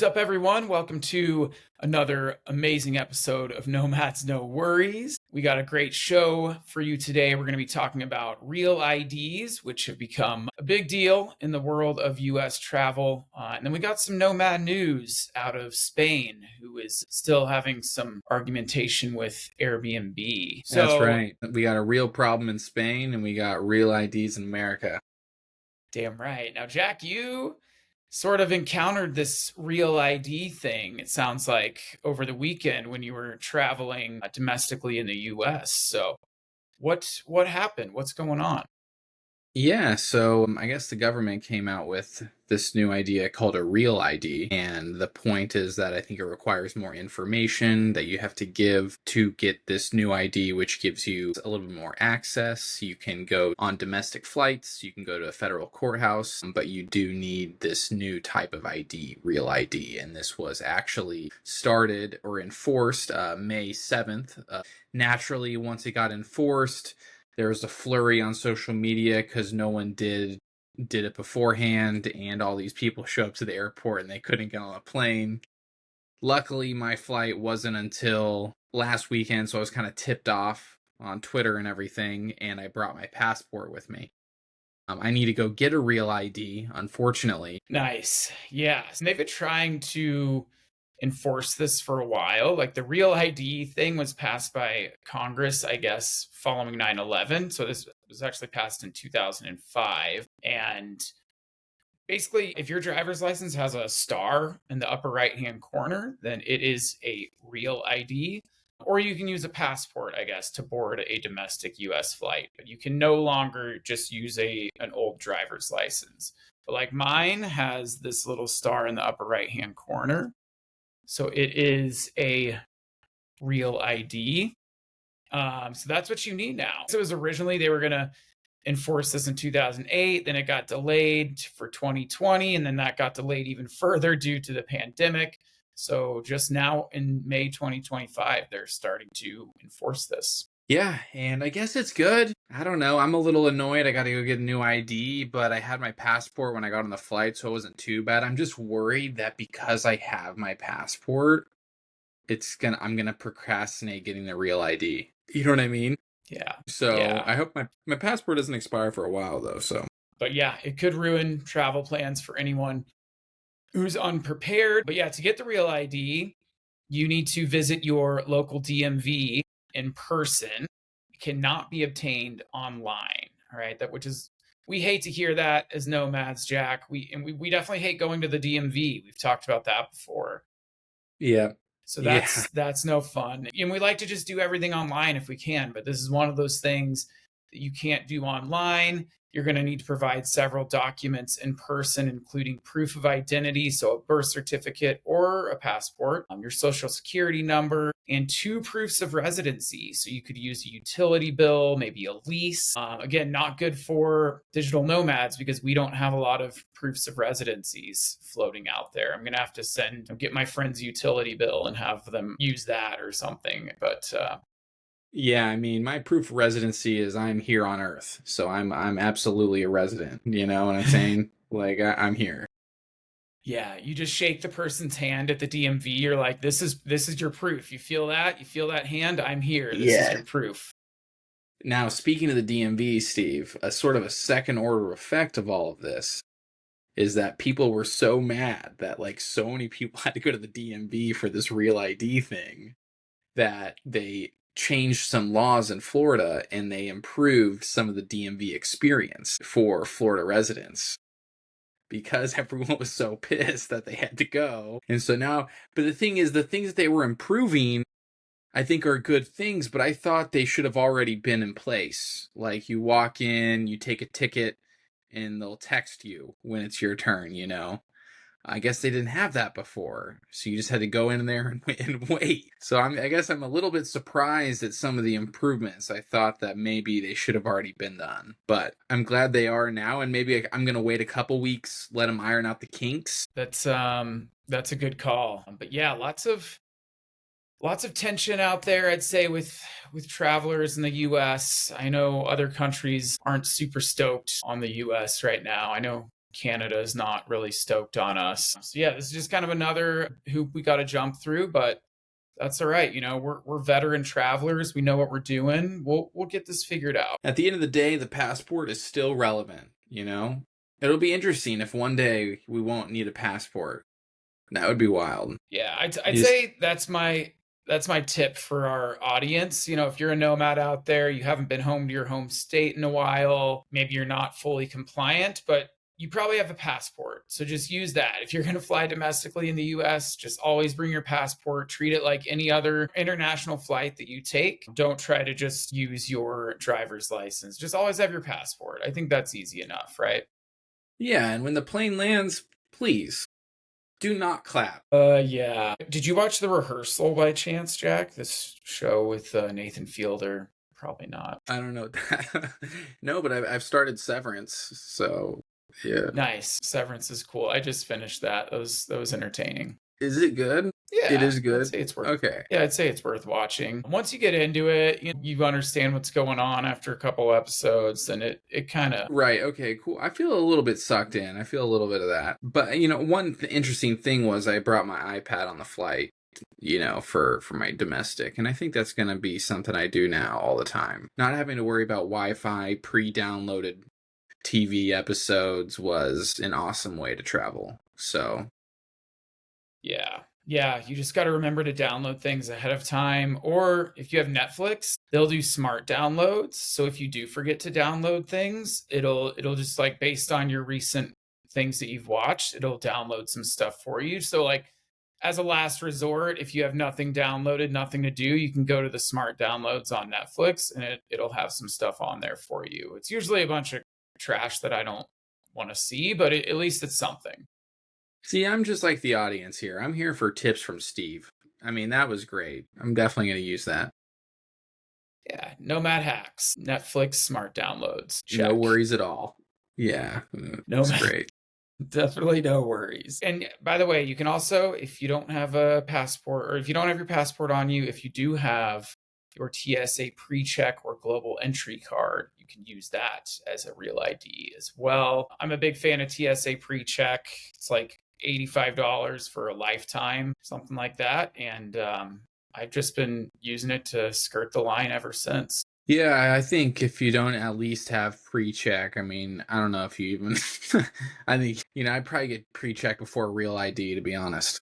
What's up, everyone? Welcome to another amazing episode of Nomads, No Worries. We got a great show for you today. We're going to be talking about real IDs, which have become a big deal in the world of U.S. travel. And then we got some Nomad news out of Spain, who is still having some argumentation with Airbnb. That's right. We got a real problem in Spain and we got real IDs in America. Damn right. Now, Jack, you sort of encountered this real ID thing, it sounds like, over the weekend when you were traveling domestically in the US. So what happened? What's going on? Yeah, so I guess the government came out with this new idea called a real ID. And the point is that I think it requires more information that you have to give to get this new ID, which gives you a little bit more access. You can go on domestic flights, you can go to a federal courthouse, but you do need this new type of ID, real ID. And this was actually started or enforced May 7th. Naturally, once it got enforced, there was a flurry on social media because no one did it beforehand, and all these people show up to the airport and they couldn't get on a plane. Luckily, my flight wasn't until last weekend, so I was kind of tipped off on Twitter and everything, and I brought my passport with me. I need to go get a real ID, unfortunately. Nice. Yeah. And they've been trying to enforce this for a while. Like the real ID thing was passed by Congress, I guess, following 9/11. So this was actually passed in 2005. And basically, if your driver's license has a star in the upper right-hand corner, then it is a real ID. Or you can use a passport, I guess, to board a domestic US flight. But you can no longer just use an old driver's license. But like mine has this little star in the upper right-hand corner. So it is a real ID. So that's what you need now. So it was originally they were going to enforce this in 2008. Then it got delayed for 2020. And then that got delayed even further due to the pandemic. So just now in May 2025, they're starting to enforce this. Yeah, and I guess it's good. I don't know. I'm a little annoyed. I got to go get a new ID, but I had my passport when I got on the flight, so it wasn't too bad. I'm just worried that because I have my passport, I'm gonna procrastinate getting the real ID. You know what I mean? Yeah. So Yeah. I hope my passport doesn't expire for a while though. So But yeah, it could ruin travel plans for anyone who's unprepared. But yeah, to get the real ID, you need to visit your local DMV in person. It cannot be obtained online. All right. We hate to hear that as nomads, Jack. We definitely hate going to the DMV. We've talked about that before. yeah, So yeah. that's no fun. And we like to just do everything online if we can, but this is one of those things that you can't do online. You're going to need to provide several documents in person, including proof of identity, so a birth certificate or a passport, your social security number, and 2 proofs of residency. So you could use a utility bill, maybe a lease. Again, not good for digital nomads because we don't have a lot of proofs of residencies floating out there. I'm going to have to get my friend's utility bill and have them use that or something. But Yeah, I mean, my proof of residency is I'm here on Earth, so I'm absolutely a resident. You know what I'm saying? Like I'm here. yeah, you just shake the person's hand at the DMV. You're like, this is your proof. You feel that? You feel that hand? I'm here. This is Yeah. your proof. Now, speaking of the DMV, Steve, a sort of a second order effect of all of this is that people were so mad that like so many people had to go to the DMV for this real ID thing that they changed some laws in Florida and they improved some of the DMV experience for Florida residents because everyone was so pissed that they had to go. And so now, but the thing is, the things that they were improving, I think are good things, but I thought they should have already been in place. Like you walk in, you take a ticket, and they'll text you when it's your turn, you know? I guess they didn't have that before, so you just had to go in there and wait. So I guess I'm a little bit surprised at some of the improvements. I thought that maybe they should have already been done, but I'm glad they are now. And maybe I'm gonna wait a couple weeks, let them iron out the kinks. That's a good call. But yeah, lots of tension out there, I'd say, with travelers in the US. I know other countries aren't super stoked on the US right now. I know Canada is not really stoked on us. So yeah, this is just kind of another hoop we got to jump through, but that's all right. We're veteran travelers. We know what we're doing. We'll get this figured out. At the end of the day, the passport is still relevant, you know? It'll be interesting if one day we won't need a passport. That would be wild. Yeah, I'd You just, say that's my tip for our audience. If you're a nomad out there, you haven't been home to your home state in a while, maybe you're not fully compliant, but you probably have a passport. So just use that. If you're going to fly domestically in the US, just always bring your passport. Treat it like any other international flight that you take. Don't try to just use your driver's license. Just always have your passport. I think that's easy enough, right? yeah, and when the plane lands, please do not clap. Yeah. Did you watch The Rehearsal by chance, Jack? This show with Nathan Fielder? Probably not. I don't know. No, but I've started Severance, so yeah. Nice. Severance is cool. I just finished that. That was entertaining. Is it good? It Yeah, is I'd good. say it's worth. Okay. Yeah, I'd say it's worth watching. Once you get into it, you understand what's going on after a couple episodes, and it kind of. Right. Okay. Cool. I feel a little bit sucked in. I feel a little bit of that. But one interesting thing was I brought my iPad on the flight. For my domestic, and I think that's going to be something I do now all the time. Not having to worry about Wi-Fi, pre-downloaded TV episodes was an awesome way to travel. So. Yeah, you just got to remember to download things ahead of time. Or if you have Netflix, they'll do smart downloads. So if you do forget to download things, it'll just like based on your recent things that you've watched, it'll download some stuff for you. So like as a last resort, if you have nothing downloaded, nothing to do, you can go to the smart downloads on Netflix and it'll have some stuff on there for you. It's usually a bunch of trash that I don't want to see, but at least it's something. See, I'm just like the audience here. I'm here for tips from Steve. I mean, that was great. I'm definitely going to use that. Yeah, Nomad hacks, Netflix smart downloads. Check. No worries at all. Yeah, that's great. Definitely no worries. And by the way, you can also, if you don't have a passport or if you don't have your passport on you, if you do have your TSA pre-check or global entry card, you can use that as a real ID as well. I'm a big fan of TSA pre-check. It's like $85 for a lifetime, something like that. And I've just been using it to skirt the line ever since. Yeah, I think if you don't at least have pre-check, I mean, I don't know if you even, I think, I'd probably get pre-check before real ID, to be honest.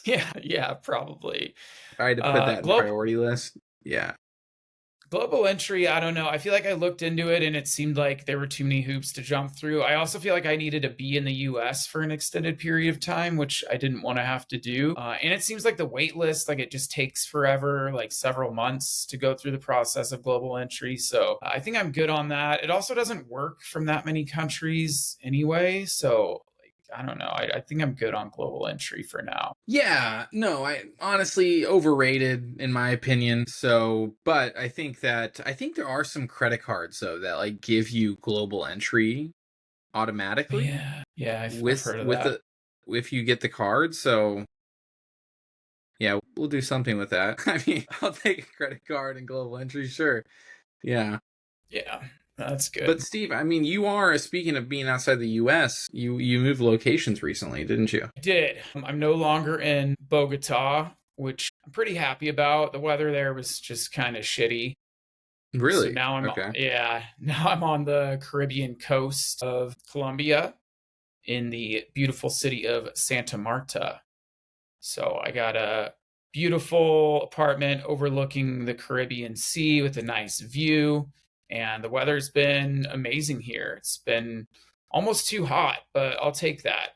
Yeah, probably. If I had to put that in priority list, yeah. Global entry, I don't know. I feel like I looked into it and it seemed like there were too many hoops to jump through. I also feel like I needed to be in the US for an extended period of time, which I didn't want to have to do. And it seems like the wait list, like it just takes forever, like several months to go through the process of global entry. So I think I'm good on that. It also doesn't work from that many countries anyway. So I don't know. I think I'm good on global entry for now. Yeah, no, I honestly overrated in my opinion. So, but I think there are some credit cards though that like give you global entry automatically. Yeah, I've heard of that. If you get the card. So, yeah, we'll do something with that. I mean, I'll take a credit card and global entry, sure. Yeah. Yeah. That's good. But Steve, I mean, you are, speaking of being outside the US, you moved locations recently, didn't you? I did. I'm no longer in Bogota, which I'm pretty happy about. The weather there was just kind of shitty. Really? So now okay. now I'm on the Caribbean coast of Colombia in the beautiful city of Santa Marta. So I got a beautiful apartment overlooking the Caribbean Sea with a nice view. And the weather's been amazing here. It's been almost too hot, but I'll take that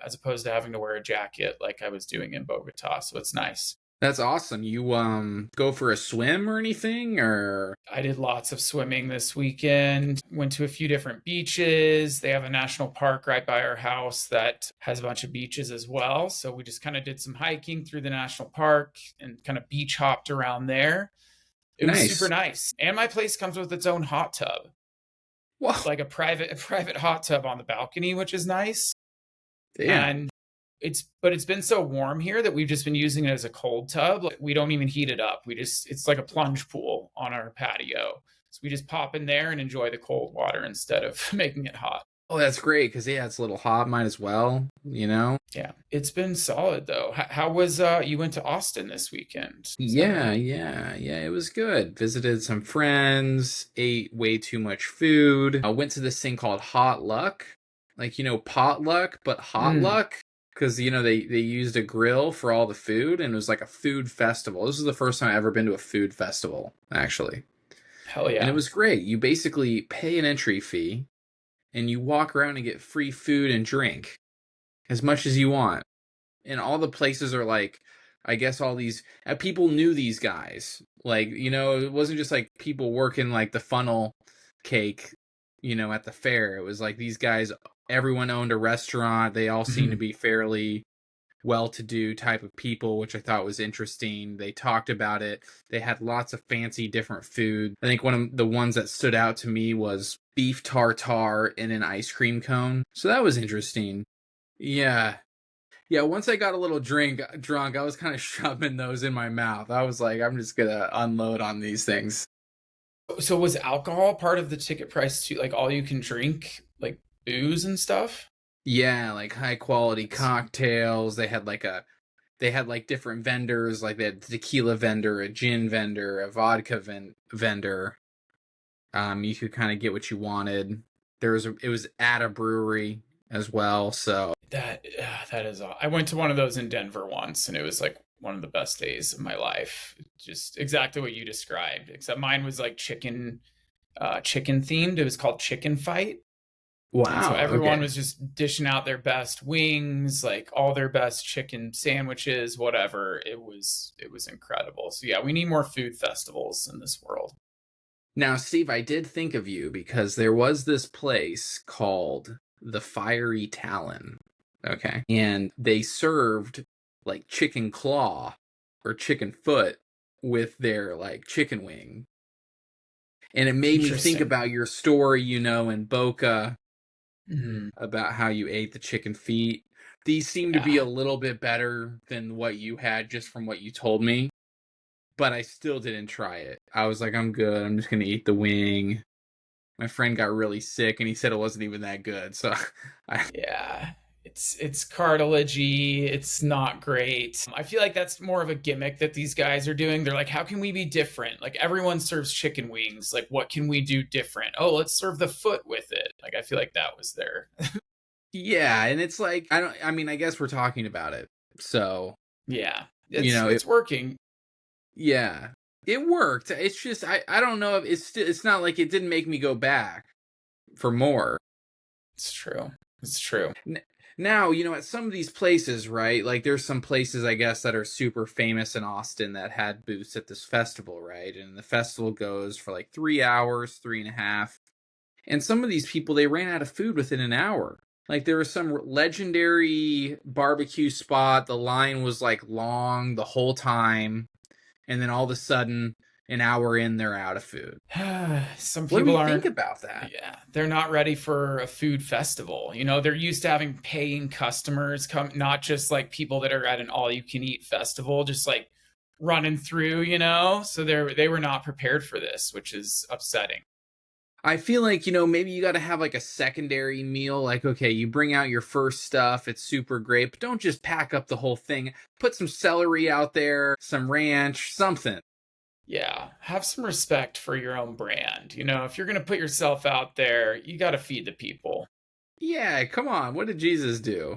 as opposed to having to wear a jacket like I was doing in Bogota. So it's nice. That's awesome. You go for a swim or anything, or? I did lots of swimming this weekend. Went to a few different beaches. They have a national park right by our house that has a bunch of beaches as well. So we just kind of did some hiking through the national park and kind of beach hopped around there. It was super nice. And my place comes with its own hot tub. Wow. Like a private hot tub on the balcony, which is nice. Yeah. And it's been so warm here that we've just been using it as a cold tub. Like, we don't even heat it up. It's like a plunge pool on our patio. So we just pop in there and enjoy the cold water instead of making it hot. Oh, that's great because yeah, it's a little hot. Might as well, you know. Yeah, it's been solid though. How was you went to Austin this weekend? Is that Yeah, right? yeah, yeah. It was good. Visited some friends. Ate way too much food. I went to this thing called Hot Luck, like potluck, but hot Mm, luck because they used a grill for all the food and it was like a food festival. This is the first time I've ever been to a food festival actually, hell and it yeah. was great. You basically pay an entry fee and you walk around and get free food and drink as much as you want. And all the places are like, I guess all these people knew these guys. Like, it wasn't just like people working like the funnel cake, at the fair. It was like these guys, everyone owned a restaurant. They all seemed to Mhm. be fairly well-to-do type of people, which I thought was interesting. They talked about it. They had lots of fancy different food. I think one of the ones that stood out to me was beef tartare in an ice cream cone. So that was interesting. Yeah. Yeah, once I got a little drunk, I was kind of shoving those in my mouth. I was like, I'm just gonna unload on these things. So was alcohol part of the ticket price too? Like all you can drink, like booze and stuff? Yeah, like high quality That's cocktails. They had like different vendors, like they had a tequila vendor, a gin vendor, a vodka vendor. You could kind of get what you wanted. It was at a brewery as well, so that is I went to one of those in Denver once and it was like one of the best days of my life. Just exactly what you described, except mine was like chicken themed. It was called Chicken Fight. And so wow, everyone okay. was just dishing out their best wings, like all their best chicken sandwiches, whatever. It was incredible. So yeah, we need more food festivals in this world. Now, Steve, I did think of you because there was this place called the Fiery Talon. Okay. And they served like chicken claw or chicken foot with their like chicken wing. And it made me think Interesting. about your story, in Boca Mhm. about how you ate the chicken feet. These seem to be Yeah. a little bit better than what you had just from what you told me, but I still didn't try it. I was like, I'm good. I'm just going to eat the wing. My friend got really sick and he said it wasn't even that good. So I Yeah. It's cartilagey. It's not great. I feel like that's more of a gimmick that these guys are doing. They're like, how can we be different? Like everyone serves chicken wings. Like what can we do different? Oh, let's serve the foot with it. Like I feel like that was their yeah, and it's like I mean I guess we're talking about it. So, yeah. you It's know, it it's working. yeah. It worked. It's just I don't know if it's not like it didn't make me go back for more. It's true. It's true. N- Now, at some of these places, right? Like there's some places I guess that are super famous in Austin that had booths at this festival, right? And the festival goes for like 3 hours, three and a half. And some of these people, they ran out of food within an hour. Like there was some legendary barbecue spot. The line was like long the whole time. And then all of a sudden, an hour in, they're out of food. Some What do people we think aren't, about that? yeah, they're not ready for a food festival. They're used to having paying customers come, not just like people that are at an all you can eat festival, just like running through, So they were not prepared for this, which is upsetting. I feel like, maybe you got to have like a secondary meal. Like, okay, you bring out your first stuff. It's super great, but don't just pack up the whole thing. Put some celery out there, some ranch, something. Yeah, have some respect for your own brand. If you're going to put yourself out there, you got to feed the people. Yeah, come on. What did Jesus do?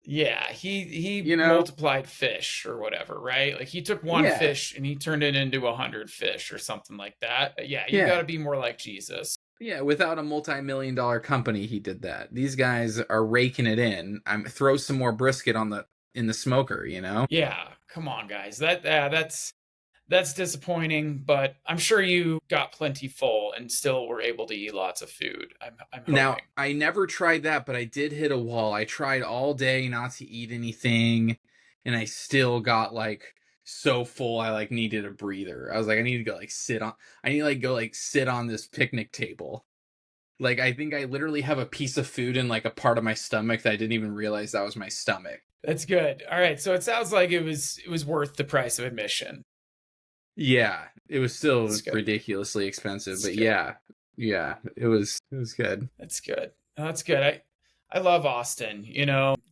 Yeah, he You know? multiplied fish or whatever, right? Like he took one Yeah. fish and he turned it into 100 fish or something like that. Yeah, you got Yeah. to be more like Jesus. Yeah, without a multi-million-dollar company, he did that. These guys are raking it in. I'm throw some more brisket on the in the smoker. Yeah, come on, guys. That's disappointing, but I'm sure you got plenty full and still were able to eat lots of food. I'm Now, hoping. I never tried that, but I did hit a wall. I tried all day not to eat anything, and I still got like so full I like needed a breather. I was like, I need to go like I need to like go like sit on this picnic table. Like I think I literally have a piece of food in like a part of my stomach that I didn't even realize that was my stomach. That's good. All right, so it sounds like it was worth the price of admission. Yeah, it was still That's good. ridiculously expensive, That's but good. yeah, yeah, it was good. That's good. Oh, that's good. I love Austin.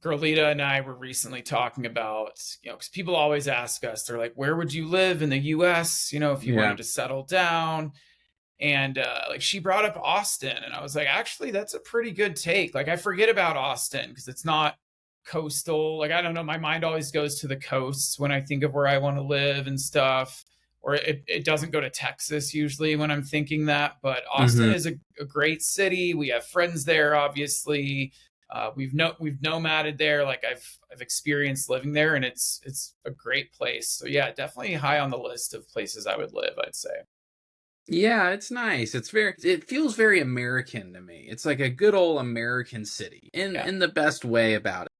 Girlita and I were recently talking about, because people always ask us, they're like, where would you live in the US, if you Yeah. wanted to settle down? And like she brought up Austin, and I was like, actually, that's a pretty good take. Like I forget about Austin because it's not coastal. Like I don't know, my mind always goes to the coasts when I think of where I want to live and stuff. Or it doesn't go to Texas usually when I'm thinking that. But Austin Hmm. is a great city. We have friends there, obviously. We've nomaded there. Like I've experienced living there, and it's a great place. So yeah, definitely high on the list of places I would live, I'd say. Yeah, it's nice. It feels very American to me. It's like a good old American city Yeah. in the best way about it.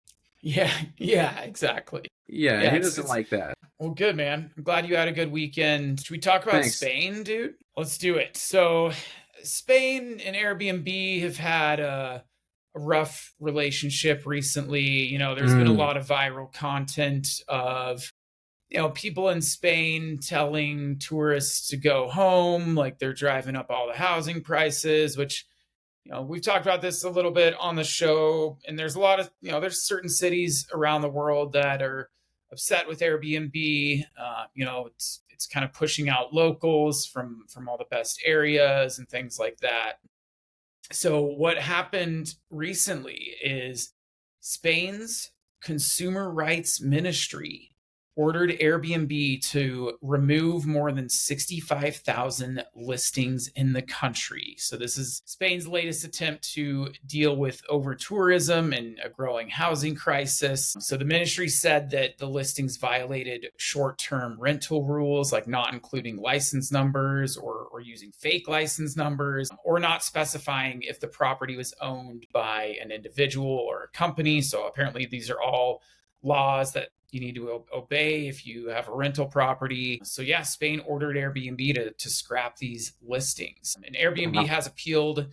Yeah, yeah, exactly. Yeah, Yeah, who it's doesn't it's like that? well, good, man. I'm glad you had a good weekend. Should we talk about Thanks. Spain, dude? Let's do it. So, Spain and Airbnb have had a rough relationship recently. There's been a Mm. lot of viral content of people in Spain telling tourists to go home, like they're driving up all the housing prices, which we've talked about this a little bit on the show, and there's a lot of, there's certain cities around the world that are upset with Airbnb. It's kind of pushing out locals from all the best areas and things like that. So what happened recently is Spain's Consumer Rights Ministry ordered Airbnb to remove more than 65,000 listings in the country. So this is Spain's latest attempt to deal with over-tourism and a growing housing crisis. So the ministry said that the listings violated short-term rental rules, like not including license numbers or using fake license numbers, or not specifying if the property was owned by an individual or a company. So apparently these are all laws that you need to obey if you have a rental property. So yeah, Spain ordered Airbnb to scrap these listings. And Airbnb Wow. has appealed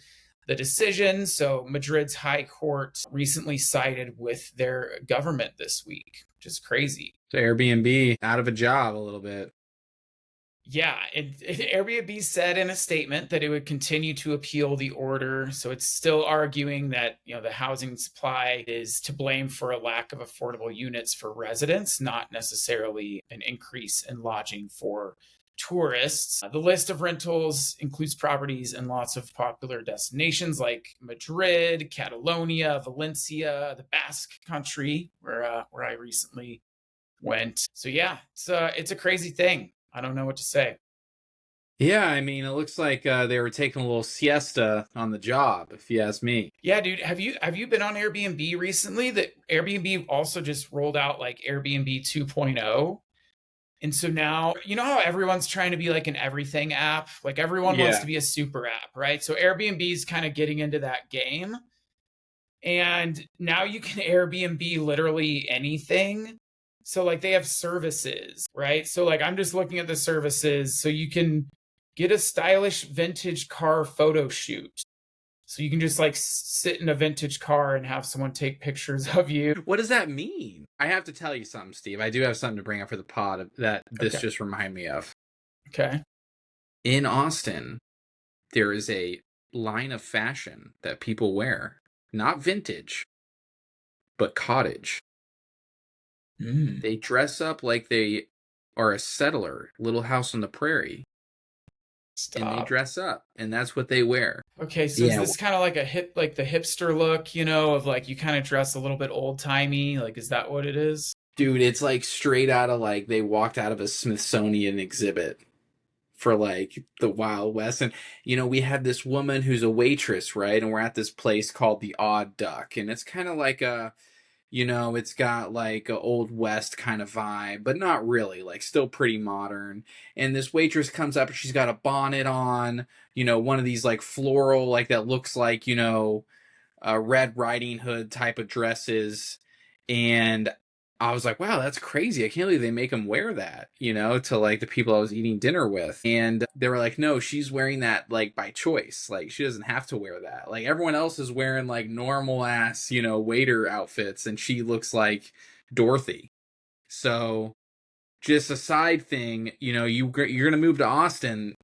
the decision. So Madrid's high court recently sided with their government this week, which is crazy. So Airbnb out of a job a little bit. Yeah, and Airbnb said in a statement that it would continue to appeal the order. So it's still arguing that, the housing supply is to blame for a lack of affordable units for residents, not necessarily an increase in lodging for tourists. The list of rentals includes properties in lots of popular destinations like Madrid, Catalonia, Valencia, the Basque Country, where I recently went. So yeah, it's a crazy thing. I don't know what to say. Yeah, I mean, it looks like they were taking a little siesta on the job, if you ask me. Yeah, dude, have you been on Airbnb recently? That Airbnb also just rolled out like Airbnb 2.0. And so now, you know how everyone's trying to be like an everything app? Like everyone wants to Yeah. be a super app, right? So Airbnb's kind of getting into that game. And now you can Airbnb literally anything. So like they have services, right? So like I'm just looking at the services. So you can get a stylish vintage car photo shoot. So you can just like sit in a vintage car and have someone take pictures of you. What does that mean? I have to tell you something, Steve. I do have something to bring up for the pod that this Okay. just reminded me of. Okay. In Austin, there is a line of fashion that people wear, not vintage, but cottage. Mm, They dress up like they are a settler, Little House on the Prairie, and they stop. dress up, and that's what they wear. Okay, so is Yeah, this kind of like like the hipster look, of like you kind of dress a little bit old timey? Like, is that what it is? dude, it's like straight out of like they walked out of a Smithsonian exhibit for like the Wild West. And we had this woman who's a waitress, right? And we're at this place called the Odd Duck, and it's kind of like it's got like a old west kind of vibe, but not really, like still pretty modern. And this waitress comes up and she's got a bonnet on, one of these like floral, like that looks like, Red Riding Hood type of dresses. And I was like, wow, that's crazy. I can't believe they make them wear that, to like the people I was eating dinner with. And they were like, no, she's wearing that like by choice. Like she doesn't have to wear that. Like everyone else is wearing like normal ass, waiter outfits, and she looks like Dorothy. So just a side thing, you're going to move to Austin.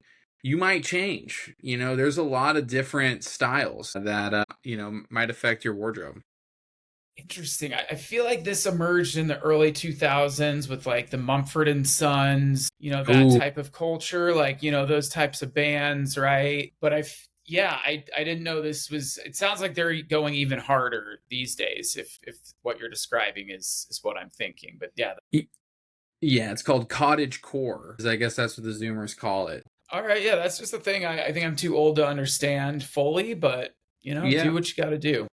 you might change. There's a lot of different styles that, might affect your wardrobe. Interesting. I feel like this emerged in the early 2000s with like the Mumford and Sons, that Ooh, type of culture, like, those types of bands, right? But yeah, I didn't know this was, it sounds like they're going even harder these days if what you're describing is what I'm thinking. But yeah. yeah, it's called cottage core. I guess that's what the Zoomers call it. All right. Yeah. That's just the thing. I think I'm too old to understand fully, but, do Yeah, what you got to do.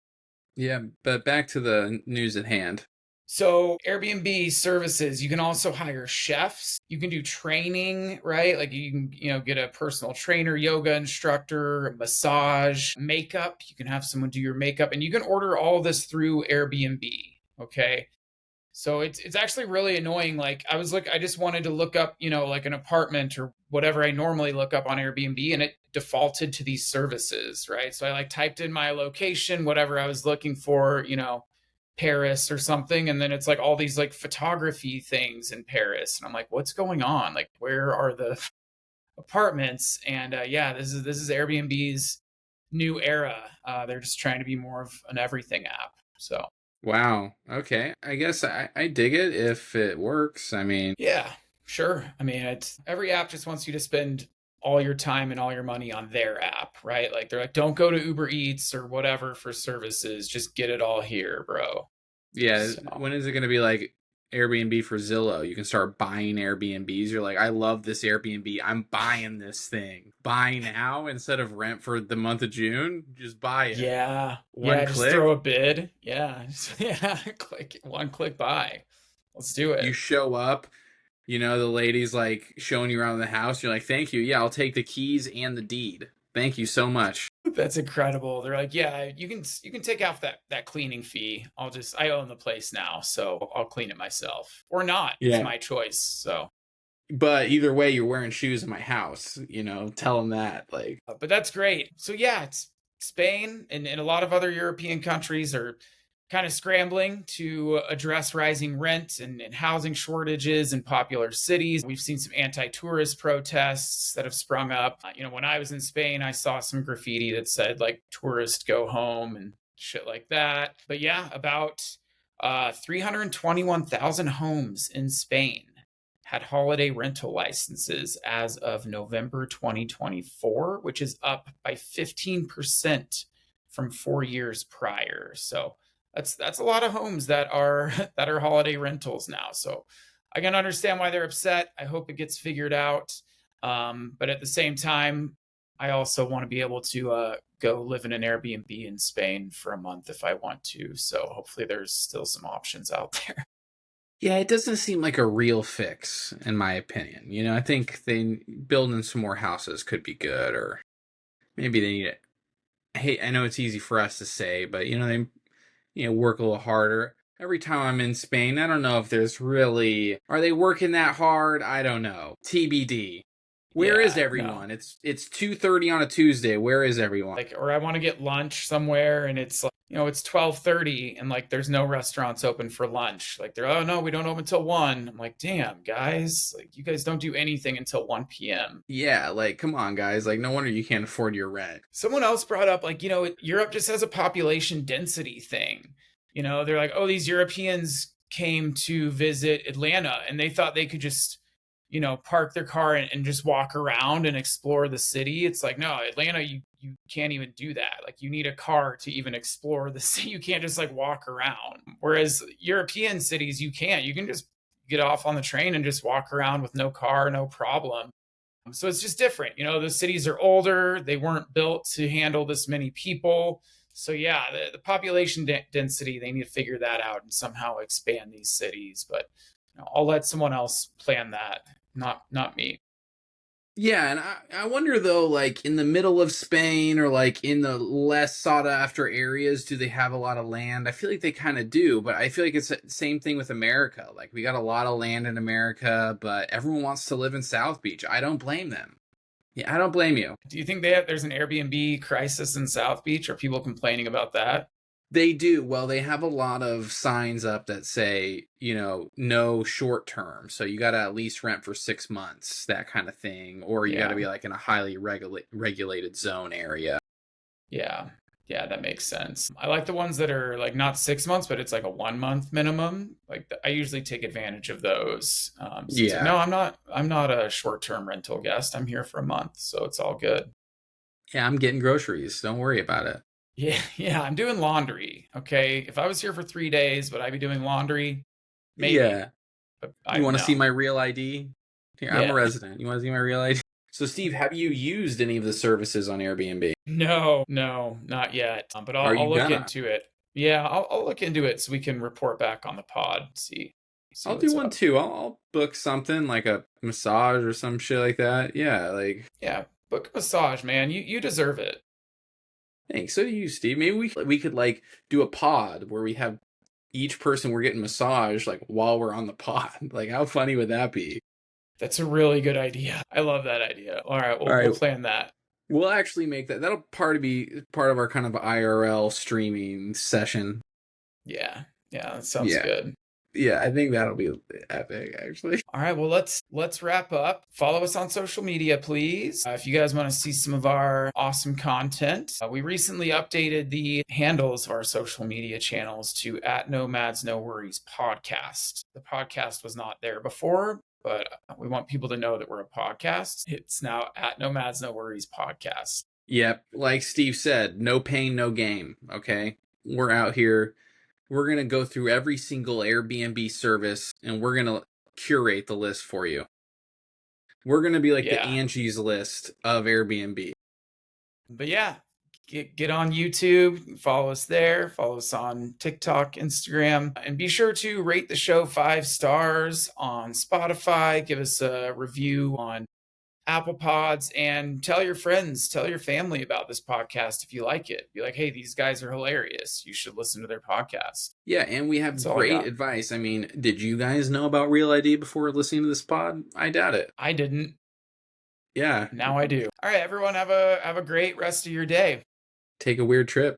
yeah. But back to the news at hand. So, Airbnb services, you can also hire chefs. You can do training, right? Like you can, get a personal trainer, yoga instructor, massage, makeup. You can have someone do your makeup and you can order all this through Airbnb. Okay. So it's actually really annoying. Like I just wanted to look up, like an apartment or whatever I normally look up on Airbnb and it defaulted to these services, right? So I like typed in my location, whatever I was looking for, Paris or something, and then it's like all these like photography things in Paris. And I'm like, what's going on? Like where are the apartments? And yeah, this is Airbnb's new era. They're just trying to be more of an everything app. So Wow. Okay. I guess I dig it if it works. I mean, yeah, sure. I mean, it's every app just wants you to spend all your time and all your money on their app, right? Like they're like, don't go to Uber Eats or whatever for services. Just get it all here, bro. yeah, So when is it going to be like Airbnb for Zillow? You can start buying Airbnbs. You're like, I love this Airbnb. I'm buying this thing. Buy now instead of rent for the month of June. Just buy it. yeah, One yeah, just throw click. a bid. Yeah, yeah, click one click buy. Let's do You it. show up. The lady's like showing you around the house. You're like, thank you. Yeah, I'll take the keys and the deed. Thank you so much. That's incredible. They're like, yeah, you can take off that cleaning fee. I own the place now, so I'll clean it myself or not. It's Yeah. my choice. So But either way, you're wearing shoes in my house. Tell them that. Like, But that's great. So yeah, it's Spain and a lot of other European countries are kind of scrambling to address rising rent and housing shortages in popular cities. We've seen some anti-tourist protests that have sprung up. When I was in Spain, I saw some graffiti that said like "tourist go home" and shit like that. But yeah, about 321,000 homes in Spain had holiday rental licenses as of November 2024, which is up by 15% from 4 years prior. So that's a lot of homes that are that are holiday rentals now. So I can understand why they're upset. I hope it gets figured out. But at the same time, I also want to be able to go live in an Airbnb in Spain for a month if I want to. So hopefully there's still some options out there. yeah, it doesn't seem like a real fix, in my opinion. I think they building some more houses could be good, or maybe they need it. Hey, I know it's easy for us to say, but they work a little harder. Every time I'm in Spain, I don't know if there's really are they working that hard? I don't know. TBD. Where is Yeah, no. everyone? It's 2:30 on a Tuesday. Where is everyone? Like, or I want to get lunch somewhere and it's like, it's 12:30 and like there's no restaurants open for lunch. Like they're, oh no, we don't open until 1. I'm like, damn, guys, like you guys don't do anything until 1 p.m. Yeah, like come on guys. Like no wonder you can't afford your rent. Someone else brought up like, Europe just has a population density thing. They're like, oh, these Europeans came to visit Atlanta and they thought they could just park their car and just walk around and explore the city. It's like, no, Atlanta, you can't even do that. Like you need a car to even explore the city. You can't just like walk around. Whereas European cities, you can just get off on the train and just walk around with no car, no problem. So it's just different. The cities are older. They weren't built to handle this many people. So yeah, the population density, they need to figure that out and somehow expand these cities. But I'll let someone else plan that, not me. Yeah, and I wonder though, like in the middle of Spain or like in the less sought after areas, do they have a lot of land? I feel like they kind of do, but I feel like it's the same thing with America. Like we got a lot of land in America, but everyone wants to live in South Beach. I don't blame them. Yeah, I don't blame you. Do you think there's an Airbnb crisis in South Beach? Are people complaining about that? They do. Well, they have a lot of signs up that say, no short term. So you got to at least rent for 6 months, that kind of thing. Or you got to Yeah. be like in a highly regulated zone area. Yeah. Yeah, that makes sense. I like the ones that are like not 6 months, but it's like a 1 month minimum. Like I usually take advantage of those. So it's like, Yeah. no, I'm not a short-term rental guest. I'm here for a month, so it's all good. Yeah, I'm getting groceries. Don't worry about it. Yeah, yeah, I'm doing laundry. Okay. If I was here for 3 days, would I be doing laundry? Maybe, Yeah. but I You want to see no. my real ID? Here, I'm a Yeah. resident. You want to see my real ID? So, Steve, have you used any of the services on Airbnb? No, no, not yet. But Are I'll you look gonna? into it. Yeah, I'll look into it so we can report back on the pod. See I'll do what's one up. too. I'll book something like a massage or some shit like that. Yeah, like, Yeah, book a massage, man. You deserve it. thanks. So do you, Steve. Maybe we could like do a pod where we have each person we're getting massage like while we're on the pod. Like, how funny would that be? That's a really good idea. I love that idea. All right, All we'll right, plan that. we'll actually make that. That'll be part of our kind of IRL streaming session. Yeah, yeah, that sounds Yeah, good. yeah. I think that'll be epic, actually. All right, well let's wrap up. Follow us on social media, please. If you guys want to see some of our awesome content, we recently updated the handles of our social media channels to at Nomads No Worries podcast. The podcast was not there before, but we want people to know that we're a podcast. It's now at Nomads No Worries podcast. Yep, like Steve said, no pain, no game. Okay, we're out here. We're gonna go through every single Airbnb service, and we're gonna curate the list for you. We're gonna be like the Yeah. Angie's List of Airbnb. But yeah, get on YouTube, follow us there, follow us on TikTok, Instagram, and be sure to rate the show 5 stars on Spotify. Give us a review on Apple Pods, and tell your friends, tell your family about this podcast if you like it. Be like, hey, these guys are hilarious. You should listen to their podcast. Yeah, and we have That's all I great got. advice. I mean, did you guys know about Real ID before listening to this pod? I doubt it. I didn't. Yeah, Now I do. All right, everyone, have a great rest of your day. take a weird trip.